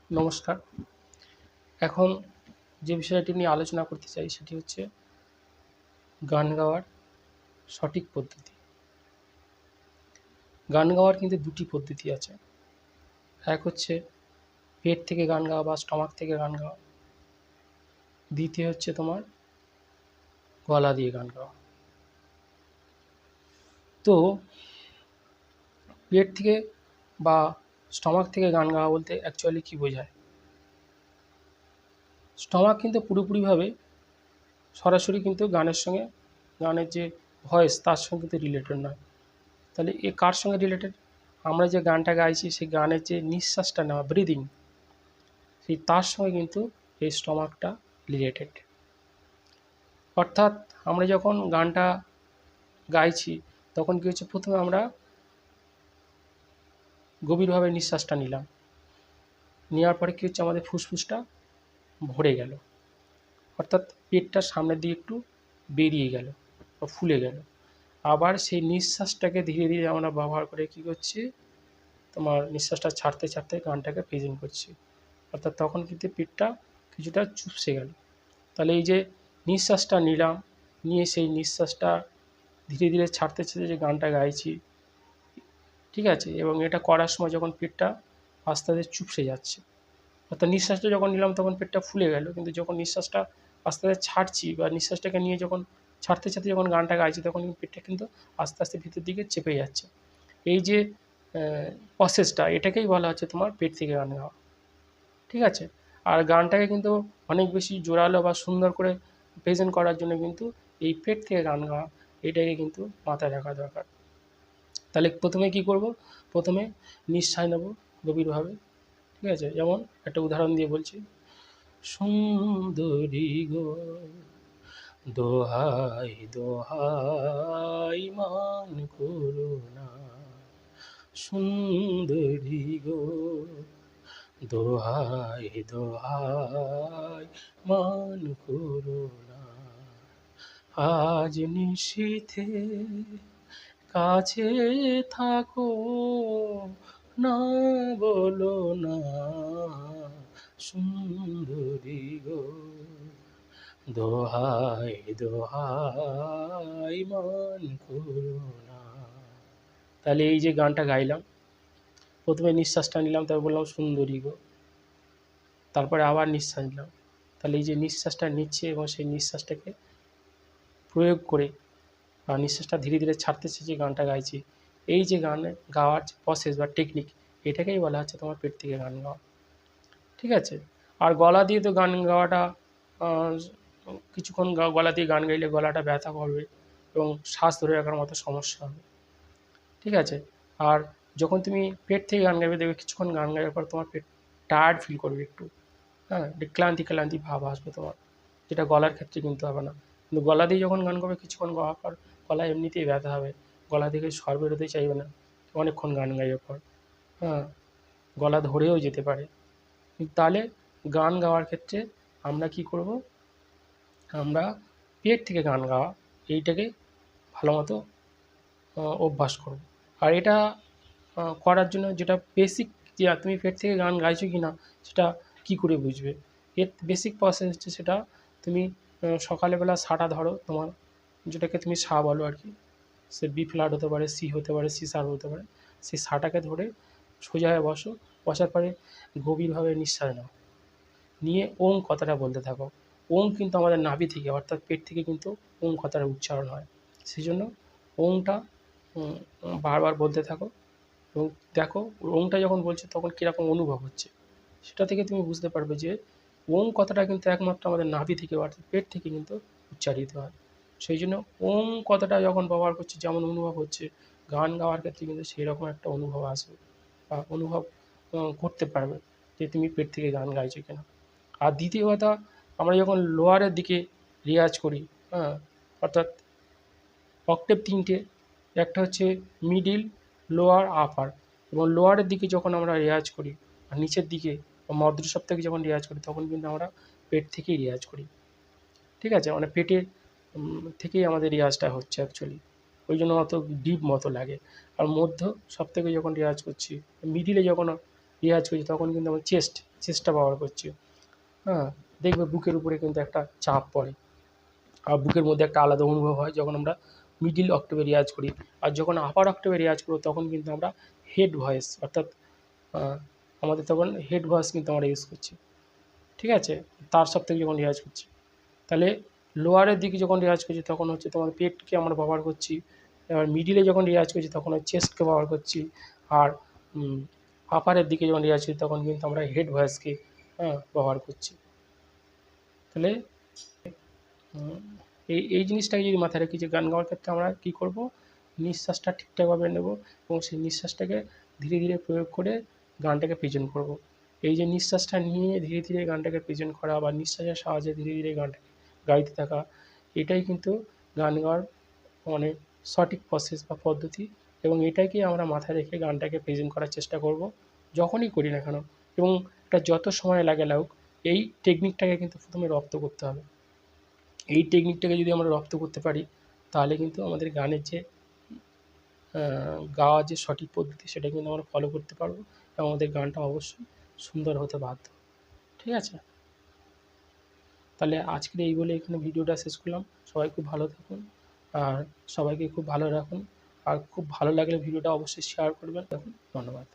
নমস্কার। এখন যে বিষয়টি নিয়ে আলোচনা করতে চাই সেটি হচ্ছে গান গাওয়ার সঠিক পদ্ধতি। গান গাওয়ার কিন্তু দুটি পদ্ধতি আছে। এক হচ্ছে পেট থেকে গান গাওয়া বা স্টমাক থেকে গান গাওয়া। দ্বিতীয় হচ্ছে তোমার গলা দিয়ে গান গাওয়া। তো পেট থেকে বা স্টমাক থেকে গান গাওয়া বলতে অ্যাকচুয়ালি কী বোঝায়? স্টমাক কিন্তু পুরোপুরিভাবে সরাসরি কিন্তু গানের যে ভয়েস তার সঙ্গে কিন্তু রিলেটেড নয়। তাহলে এ কার সঙ্গে রিলেটেড? আমরা যে গানটা গাইছি সেই গানের যে নিঃশ্বাসটা নেওয়া ব্রিদিং, সেই তার সঙ্গে কিন্তু এই স্টমাকটা রিলেটেড। অর্থাৎ আমরা যখন গানটা গাইছি তখন কী হচ্ছে, প্রথমে আমরা গভীরভাবে নিঃশ্বাসটা নিলাম, নেওয়ার পরে কী হচ্ছে, আমাদের ফুসফুসটা ভরে গেল, অর্থাৎ পেটটা সামনের দিকে একটু বেরিয়ে গেল বা ফুলে গেল। আবার সেই নিঃশ্বাসটাকে ধীরে ধীরে আমরা ব্যবহার করে কী করছি, তোমার নিঃশ্বাসটা ছাড়তে ছাড়তে গানটাকে প্রেজেন্ট করছি, অর্থাৎ তখন কিন্তু পেটটা কিছুটা চুপসে গেল। তাহলে এই যে নিঃশ্বাসটা নিলাম, নিয়ে সেই নিঃশ্বাসটা ধীরে ধীরে ছাড়তে ছাড়তে যে গানটা গাইছি, ঠিক আছে, এবং এটা করার সময় যখন পেটটা আস্তে আস্তে চুপসে যাচ্ছে, অর্থাৎ নিঃশ্বাসটা যখন নিলাম তখন পেটটা ফুলে গেল, কিন্তু যখন নিঃশ্বাসটা আস্তে আস্তে ছাড়ছি বা নিঃশ্বাসটাকে নিয়ে যখন ছাড়তে ছাড়তে যখন গানটা গাইছি তখন পেটটা কিন্তু আস্তে আস্তে ভিতর দিকে চেপে যাচ্ছে। এই যে প্রসেসটা, এটাকেই বলা হচ্ছে তোমার পেট থেকে গান গাওয়া, ঠিক আছে। আর গানটাকে কিন্তু অনেক বেশি জোরালো বা সুন্দর করে প্রেজেন্ট করার জন্য কিন্তু এই পেট থেকে গান গাওয়া, এটাকে কিন্তু মাথায় রাখা দরকার। তাহলে প্রথমে কি করব, প্রথমে নিঃশ্বাস নেব গভীরভাবে, ঠিক আছে। যেমন একটা উদাহরণ দিয়ে বলছি, সুন্দরী গো দোহাই দোহাই মান করো না, সুন্দরী গো দোহাই দোহাই মান করো না, আজ নিশীথে কাছে থাকো, না বলো না সুন্দরী গো দোহাই দোহাই মান করো না। তাহলে এই যে গানটা গাইলাম, প্রথমে নিঃশ্বাসটা নিলাম, তারপর বললাম সুন্দরী গো, তারপরে আবার নিঃশ্বাস নিলাম। তাহলে এই যে নিঃশ্বাসটা নিচ্ছে এবং সেই নিঃশ্বাসটাকে প্রয়োগ করে বা নিঃশ্বাসটা ধীরে ধীরে ছাড়তেছে যে গানটা গাইছি, এই যে গানে গাওয়ার যে প্রসেস বা টেকনিক, এটাকেই বলা হচ্ছে তোমার পেট থেকে গান গাওয়া, ঠিক আছে। আর গলা দিয়ে তো গান গাওয়াটা কিছুক্ষণ গলা দিয়ে গান গাইলে গলাটা ব্যথা করবে এবং শ্বাস ধরে রাখার মতো সমস্যা হবে, ঠিক আছে। আর যখন তুমি পেট থেকে গান গাইবে দেখবে কিছুক্ষণ গান গাইবার পর তোমার পেট টায়ার্ড ফিল করবে একটু, হ্যাঁ, একটু ক্লান্তি ক্লান্তি ভাব আসবে তোমার, যেটা গলার ক্ষেত্রে কিন্তু হবে না। কিন্তু গলা দিয়ে যখন গান করবে কিছুক্ষণ গাওয়ার পর গলা এমনিতেই ব্যথা হবে, গলা থেকে স্বর বেরোতেই চাইবে না অনেকক্ষণ গান গাইবার পর, হ্যাঁ, গলা ধরেও যেতে পারে। তাহলে গান গাওয়ার ক্ষেত্রে আমরা কি করব, আমরা পেট থেকে গান গাওয়া এইটাকে ভালো মতো অভ্যাস করব। আর এটা করার জন্য যেটা বেসিক, যে তুমি পেট থেকে গান গাইছো কি না সেটা কী করে বুঝবে, এর বেসিক প্রসেস হচ্ছে, সেটা তুমি সকালবেলা সাটা ধরো তোমার, যেটাকে তুমি সা বলো আর কি, সে বি ফ্ল্যাট হতে পারে, সি হতে পারে, সি শার্প হতে পারে, সেই সাটাকে ধরে সোজা হয়ে বসো, বসার পরে গভীরভাবে নিঃশ্বাস নাও, নিয়ে ওম কথাটা বলতে থাকো। ওম কিন্তু আমাদের নাভি থেকে অর্থাৎ পেট থেকে কিন্তু ওম কথাটা উচ্চারণ হয়, সেই জন্য ওমটা বারবার বলতে থাকো এবং দেখো ওমটা যখন বলছে তখন কীরকম অনুভব হচ্ছে, সেটা থেকে তুমি বুঝতে পারবে যে ওম কথাটা কিন্তু একমাত্র আমাদের নাভি থেকে অর্থাৎ পেট থেকে কিন্তু উচ্চারিত হয়। সেই জন্য ওম কথাটা যখন ব্যবহার করছি যেমন অনুভব হচ্ছে, গান গাওয়ার ক্ষেত্রে কিন্তু সেই রকম একটা অনুভব আসবে বা অনুভব করতে পারবে যে তুমি পেট থেকে গান গাইছো কিনা। আর দ্বিতীয় কথা, আমরা যখন লোয়ারের দিকে রেয়াজ করি, হ্যাঁ, অর্থাৎ অক্টেভ তিনটে, একটা হচ্ছে মিডিল, লোয়ার, আপার, এবং লোয়ারের দিকে যখন আমরা রেয়াজ করি আর নিচের দিকে বা মধ্য সপ্তকে যখন রেয়াজ করি তখন কিন্তু আমরা পেট থেকেই রেয়াজ করি, ঠিক আছে, মানে পেটের থেকেই আমাদের রেয়াজটা হচ্ছে অ্যাকচুয়ালি, ওই জন্য অত ডিপ মতো লাগে। আর মধ্য সপ্তকে যখন রেয়াজ করছি, মিডিলে যখন রেয়াজ করছি তখন কিন্তু আমার চেস্ট চেস্টটা ব্যবহার করছি। হ্যাঁ, দেখবে বুকের উপরে কিন্তু একটা চাপ পড়ে, আর বুকের মধ্যে একটা আলাদা অনুভব হয় যখন আমরা মিডল অক্টেভে রেওয়াজ করি। আর যখন আপার অক্টেভে রেওয়াজ করবো তখন কিন্তু আমরা হেড ভয়েস, অর্থাৎ আমাদের তখন হেড ভয়েস কিন্তু আমরা ইউজ করছি, ঠিক আছে, তার সপ্তকে যখন রেওয়াজ করছি। তাহলে লোয়ারের দিকে যখন রেওয়াজ করছি তখন হচ্ছে তোমার পেটকে আমরা ব্যবহার করছি, এবার মিডিলে যখন রেওয়াজ করছি তখন ওই চেস্টকে ব্যবহার করছি, আর আপারের দিকে যখন রেওয়াজ করছি তখন কিন্তু আমরা হেড ভয়েসকে ব্যবহার করছি। তাহলে এই জিনিসটাকে যদি মাথায় রাখি যে গান গাওয়ার ক্ষেত্রে আমরা কী করব, নিঃশ্বাসটা ঠিকঠাকভাবে নেব এবং সেই নিঃশ্বাসটাকে ধীরে ধীরে প্রয়োগ করে গানটাকে প্রেজেন্ট করব। এই যে নিঃশ্বাসটা নিয়ে ধীরে ধীরে গানটাকে প্রেজেন্ট করা বা নিঃশ্বাসের সাহায্যে ধীরে ধীরে গানটাকে গাইতে থাকা, এটাই কিন্তু গান গাওয়ার মানে সঠিক প্রসেস বা পদ্ধতি, এবং এটাকেই আমরা মাথায় রেখে গানটাকে প্রেজেন্ট করার চেষ্টা করব যখনই করি না কেন। এবং এটা যত সময় লাগে লাগুক, এই টেকনিকটাকে কিন্তু প্রথমে রপ্ত করতে হবে। এই টেকনিকটাকে যদি আমরা রপ্ত করতে পারি তাহলে কিন্তু আমাদের গানের যে গাওয়ার যে সঠিক পদ্ধতি সেটা কিন্তু আমরা ফলো করতে পারবো এবং আমাদের গানটা অবশ্যই সুন্দর হতে বাধ্য। ঠিক আছে, তাহলে আজকের এই বলে এখানে ভিডিওটা শেষ করলাম। সবাই খুব ভালো থাকুন আর সবাইকে খুব ভালো রাখুন, আর খুব ভালো লাগলে ভিডিওটা অবশ্যই শেয়ার করবেন। দেখুন, ধন্যবাদ।